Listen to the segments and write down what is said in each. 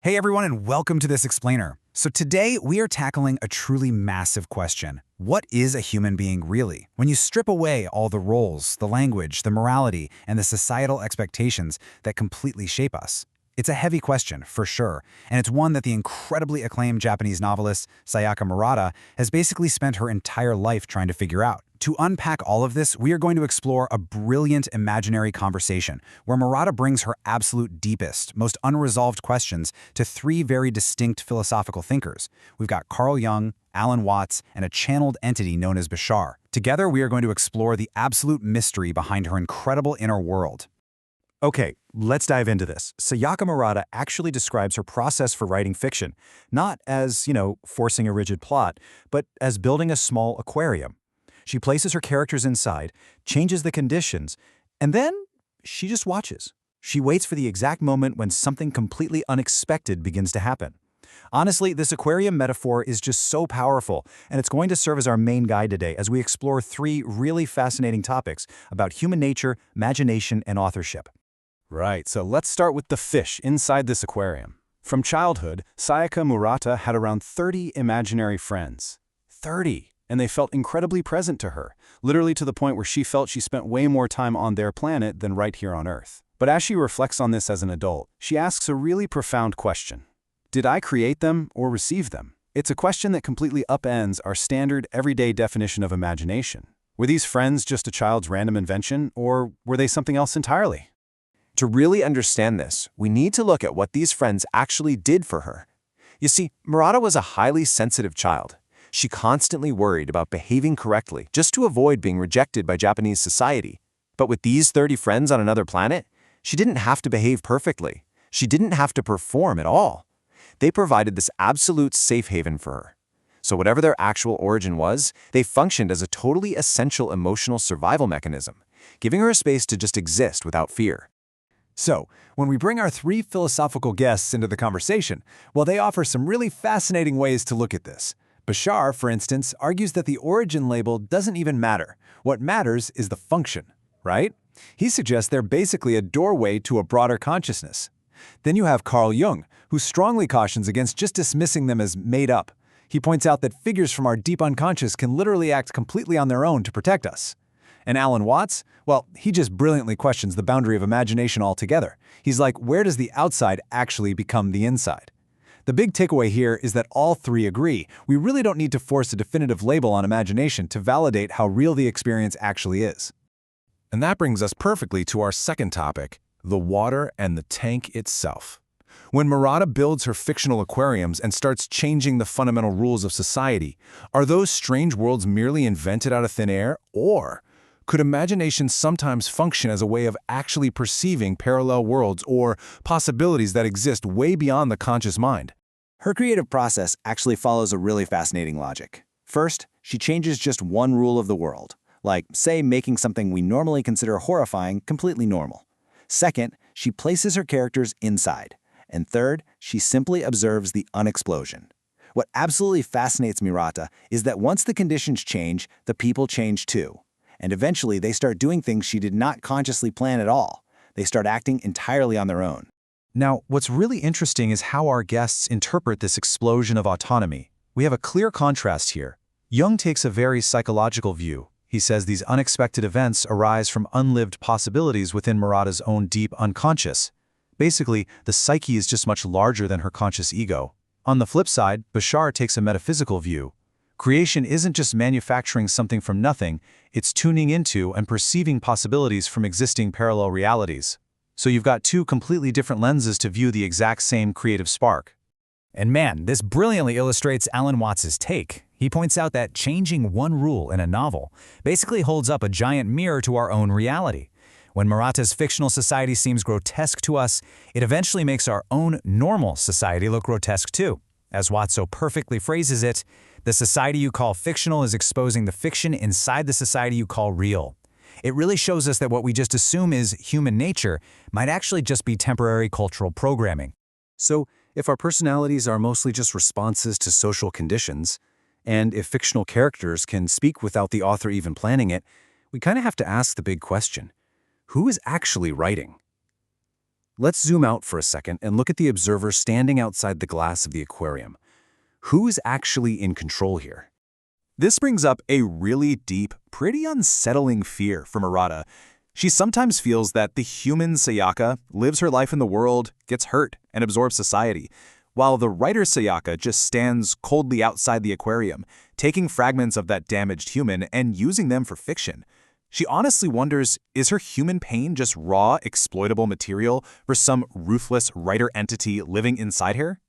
Hey everyone, and welcome to this explainer. So today we are tackling a truly massive question. What is a human being really? When you strip away all the roles, the language, the morality, and the societal expectations that completely shape us. It's a heavy question, for sure, and it's one that the incredibly acclaimed Japanese novelist Sayaka Murata has basically spent her entire life trying to figure out. To unpack all of this, we are going to explore a brilliant imaginary conversation where Murata brings her absolute deepest, most unresolved questions to three very distinct philosophical thinkers. We've got Carl Jung, Alan Watts, and a channeled entity known as Bashar. Together, we are going to explore the absolute mystery behind her incredible inner world. Okay, let's dive into this. Sayaka Murata actually describes her process for writing fiction, not as, forcing a rigid plot, but as building a small aquarium. She places her characters inside, changes the conditions, and then she just watches. She waits for the exact moment when something completely unexpected begins to happen. Honestly, this aquarium metaphor is just so powerful, and it's going to serve as our main guide today as we explore three really fascinating topics about human nature, imagination, and authorship. Right, so let's start with the fish inside this aquarium. From childhood, Sayaka Murata had around 30 imaginary friends. 30! And they felt incredibly present to her, literally to the point where she felt she spent way more time on their planet than right here on Earth. But as she reflects on this as an adult, she asks a really profound question. Did I create them or receive them? It's a question that completely upends our standard, everyday definition of imagination. Were these friends just a child's random invention, or were they something else entirely? To really understand this, we need to look at what these friends actually did for her. You see, Murata was a highly sensitive child. She constantly worried about behaving correctly just to avoid being rejected by Japanese society. But with these 30 friends on another planet, she didn't have to behave perfectly. She didn't have to perform at all. They provided this absolute safe haven for her. So whatever their actual origin was, they functioned as a totally essential emotional survival mechanism, giving her a space to just exist without fear. So, when we bring our three philosophical guests into the conversation, well, they offer some really fascinating ways to look at this. Bashar, for instance, argues that the origin label doesn't even matter. What matters is the function, right? He suggests they're basically a doorway to a broader consciousness. Then you have Carl Jung, who strongly cautions against just dismissing them as made up. He points out that figures from our deep unconscious can literally act completely on their own to protect us. And Alan Watts, well, he just brilliantly questions the boundary of imagination altogether. He's like, where does the outside actually become the inside? The big takeaway here is that all three agree. We really don't need to force a definitive label on imagination to validate how real the experience actually is. And that brings us perfectly to our second topic, the water and the tank itself. When Murata builds her fictional aquariums and starts changing the fundamental rules of society, are those strange worlds merely invented out of thin air, or could imagination sometimes function as a way of actually perceiving parallel worlds or possibilities that exist way beyond the conscious mind? Her creative process actually follows a really fascinating logic. First, she changes just one rule of the world, like, say, making something we normally consider horrifying completely normal. Second, she places her characters inside. And third, she simply observes the unexplosion. What absolutely fascinates Murata is that once the conditions change, the people change too. And eventually, they start doing things she did not consciously plan at all. They start acting entirely on their own. Now, what's really interesting is how our guests interpret this explosion of autonomy. We have a clear contrast here. Jung takes a very psychological view. He says these unexpected events arise from unlived possibilities within Murata's own deep unconscious. Basically, the psyche is just much larger than her conscious ego. On the flip side, Bashar takes a metaphysical view. Creation isn't just manufacturing something from nothing, it's tuning into and perceiving possibilities from existing parallel realities. So you've got two completely different lenses to view the exact same creative spark. And man, this brilliantly illustrates Alan Watts' take. He points out that changing one rule in a novel basically holds up a giant mirror to our own reality. When Murata's fictional society seems grotesque to us, it eventually makes our own normal society look grotesque too. As Watts so perfectly phrases it, the society you call fictional is exposing the fiction inside the society you call real. It really shows us that what we just assume is human nature might actually just be temporary cultural programming. So, if our personalities are mostly just responses to social conditions, and if fictional characters can speak without the author even planning it, we kind of have to ask the big question: who is actually writing? Let's zoom out for a second and look at the observer standing outside the glass of the aquarium. Who's actually in control here? This brings up a really deep, pretty unsettling fear for Murata. She sometimes feels that the human Sayaka lives her life in the world, gets hurt, and absorbs society, while the writer Sayaka just stands coldly outside the aquarium, taking fragments of that damaged human and using them for fiction. She honestly wonders, is her human pain just raw, exploitable material for some ruthless writer entity living inside her?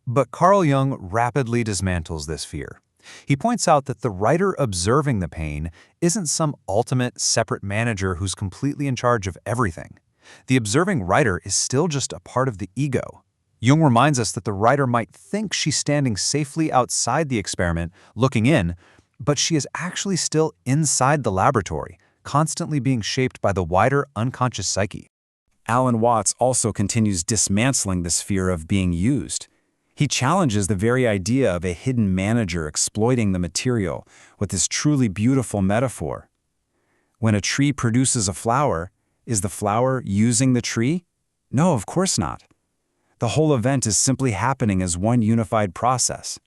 But Carl Jung rapidly dismantles this fear. He points out that the writer observing the pain isn't some ultimate separate manager who's completely in charge of everything. The observing writer is still just a part of the ego. Jung reminds us that the writer might think she's standing safely outside the experiment, looking in, but she is actually still inside the laboratory, constantly being shaped by the wider unconscious psyche. Alan Watts also continues dismantling this fear of being used. He challenges the very idea of a hidden manager exploiting the material with this truly beautiful metaphor. When a tree produces a flower, is the flower using the tree? No, of course not. The whole event is simply happening as one unified process.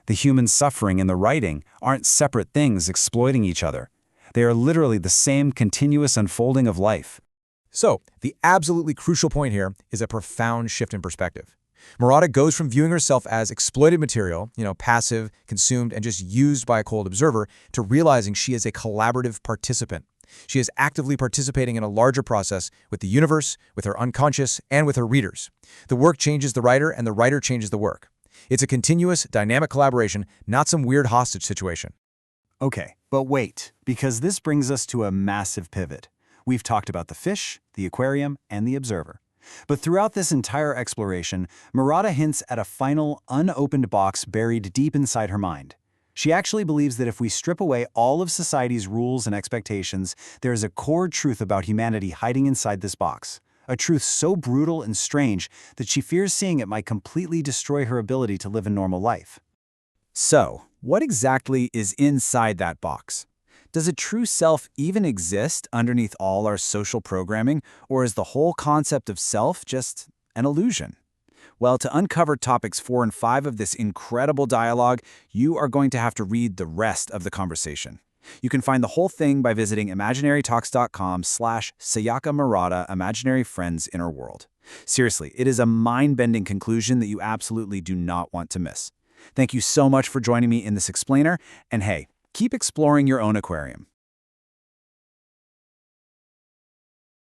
The human suffering and the writing aren't separate things exploiting each other. They are literally the same continuous unfolding of life. So, the absolutely crucial point here is a profound shift in perspective. Murata goes from viewing herself as exploited material, passive, consumed, and just used by a cold observer, to realizing she is a collaborative participant. She is actively participating in a larger process with the universe, with her unconscious, and with her readers. The work changes the writer, and the writer changes the work. It's a continuous, dynamic collaboration, not some weird hostage situation. Okay, but wait, because this brings us to a massive pivot. We've talked about the fish, the aquarium, and the observer. But throughout this entire exploration, Murata hints at a final, unopened box buried deep inside her mind. She actually believes that if we strip away all of society's rules and expectations, there is a core truth about humanity hiding inside this box. A truth so brutal and strange that she fears seeing it might completely destroy her ability to live a normal life. So, what exactly is inside that box? Does a true self even exist underneath all our social programming, or is the whole concept of self just an illusion? Well, to uncover topics 4 and 5 of this incredible dialogue, you are going to have to read the rest of the conversation. You can find the whole thing by visiting imaginarytalks.com/Sayaka Murata Imaginary Friends Inner World. Seriously, it is a mind-bending conclusion that you absolutely do not want to miss. Thank you so much for joining me in this explainer, and hey, keep exploring your own aquarium.